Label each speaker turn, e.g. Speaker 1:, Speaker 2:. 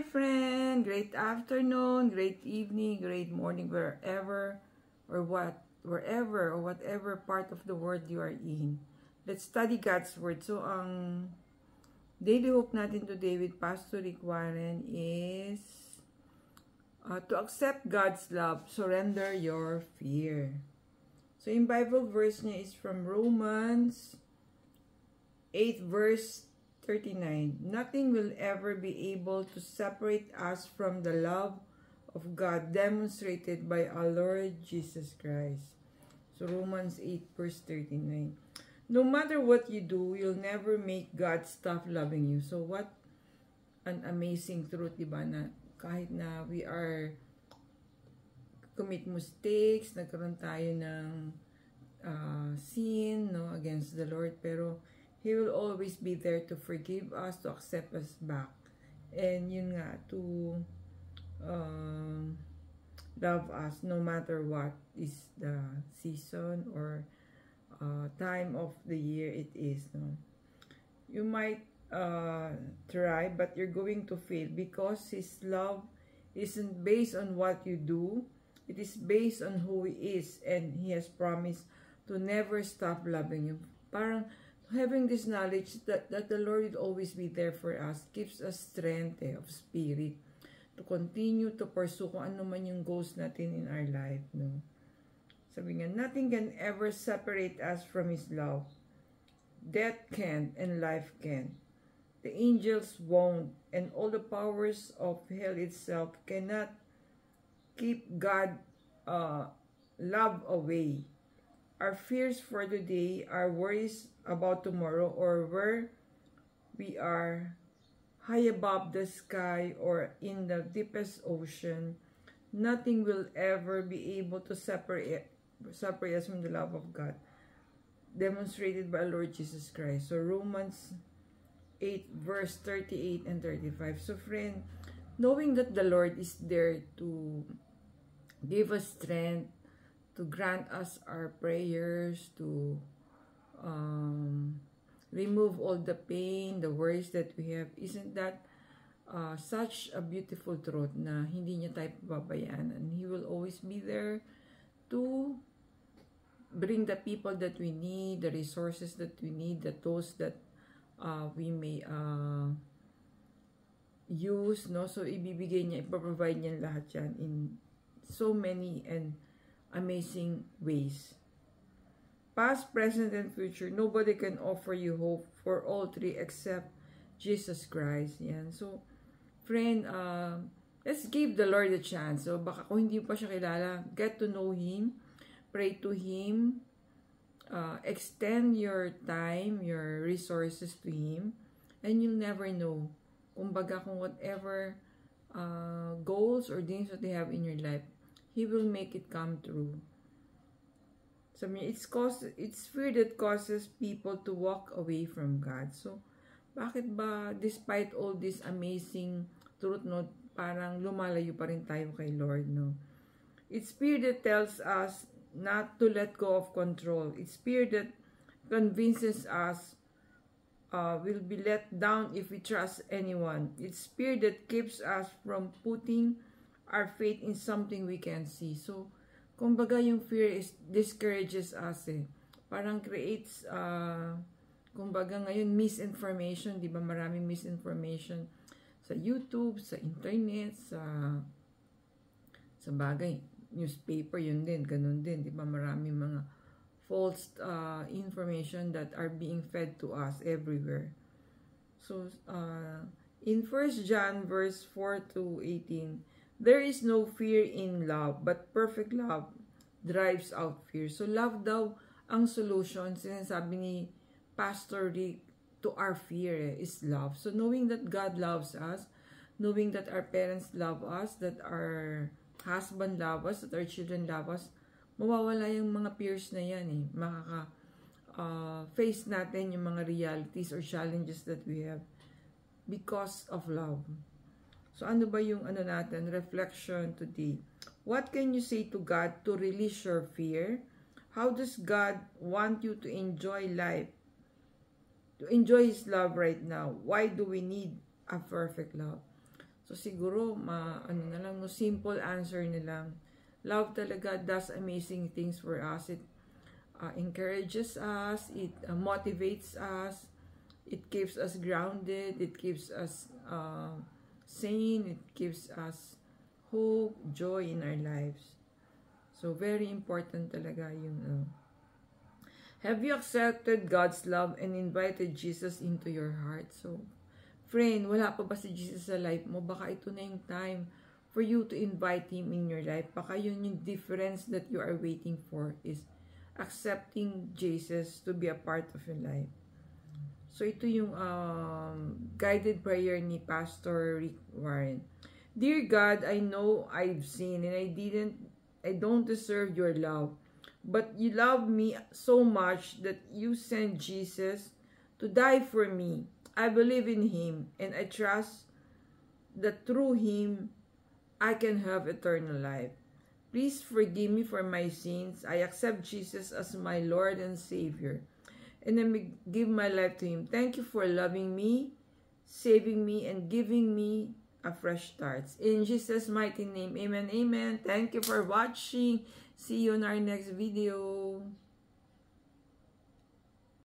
Speaker 1: Hi friend, great afternoon, great evening, great morning, wherever or whatever part of the world you are in. Let's study God's Word. So, ang daily hope natin today with Pastor Rick Warren is to accept God's love, surrender your fear. So, yung Bible verse niya is from Romans 8 verse 39. Nothing will ever be able to separate us from the love of God demonstrated by our Lord Jesus Christ. So Romans 8 verse 39. No matter what you do, you'll never make God stop loving you. So what an amazing truth, diba, na kahit na we are commit mistakes, nagkaroon tayo ng sin, no, against the Lord, pero He will always be there to forgive us, to accept us back. And yun nga, to love us no matter what is the season or time of the year it is. No? You might try, but you're going to fail because His love isn't based on what you do. It is based on who He is, and He has promised to never stop loving you. Parang having this knowledge that the Lord will always be there for us gives us strength of spirit to continue to pursue kung ano man yung goals natin in our life. No? Sabi nga, nothing can ever separate us from His love. Death can and life can. The angels won't, and all the powers of hell itself cannot keep God love away. Our fears for today, our worries about tomorrow, or where we are high above the sky or in the deepest ocean, nothing will ever be able to separate us from the love of God demonstrated by Lord Jesus Christ. So Romans 8 verse 38 and 35. So friend, knowing that the Lord is there to give us strength, to grant us our prayers, to remove all the pain, the worries that we have, isn't that such a beautiful truth na hindi niya tayo pababayaan, and He will always be there to bring the people that we need, the resources that we need, the tools that we may use, no? So ibibigay niya, ipaprovide niya lahat yan in so many and amazing ways. Past, present, and future, nobody can offer you hope for all three except Jesus Christ. Yan. So, friend, let's give the Lord a chance. So, baka kung hindi pa siya kilala, get to know Him, pray to Him, extend your time, your resources to Him, and you'll never know. Kumbaga, kung whatever goals or dreams that you have in your life, He will make it come true. So, it's fear that causes people to walk away from God. So, bakit ba, despite all this amazing truth, no, parang lumalayo pa rin tayo kay Lord, no? It's fear that tells us not to let go of control. It's fear that convinces us we'll be let down if we trust anyone. It's fear that keeps us from putting our faith in something we can see. So, kumbaga yung fear discourages us eh. Parang creates, kumbaga ngayon misinformation, di ba? Maraming misinformation sa YouTube, sa internet, sa bagay. Newspaper, yun din, ganun din, di ba? Maraming mga false information that are being fed to us everywhere. So, in 1 John verse 4 to 18, there is no fear in love, but perfect love drives out fear. So, love daw ang solution, sinasabi ni Pastor Rick, to our fear is love. So, knowing that God loves us, knowing that our parents love us, that our husband love us, that our children love us, mawawala yung mga fears na yan eh. Face natin yung mga realities or challenges that we have because of love. So, ano ba yung natin, reflection today? What can you say to God to release your fear? How does God want you to enjoy life? To enjoy His love right now? Why do we need a perfect love? So siguro, ano na lang, no, simple answer na lang. Love talaga does amazing things for us. It encourages us, it motivates us, it keeps us grounded, it keeps us sane, it gives us hope, joy in our lives. So very important talaga yung have you accepted God's love and invited Jesus into your heart? So, friend, wala pa ba si Jesus sa life mo? Baka ito na yung time for you to invite Him in your life. Baka yun yung difference that you are waiting for is accepting Jesus to be a part of your life. So, ito yung guided prayer ni Pastor Rick Warren. Dear God, I know I've sinned and I don't deserve your love. But you love me so much that you sent Jesus to die for me. I believe in Him and I trust that through Him I can have eternal life. Please forgive me for my sins. I accept Jesus as my Lord and Savior and I give my life to Him. Thank you for loving me, saving me, and giving me a fresh start. In Jesus' mighty name, amen, amen. Thank you for watching. See you in our next video.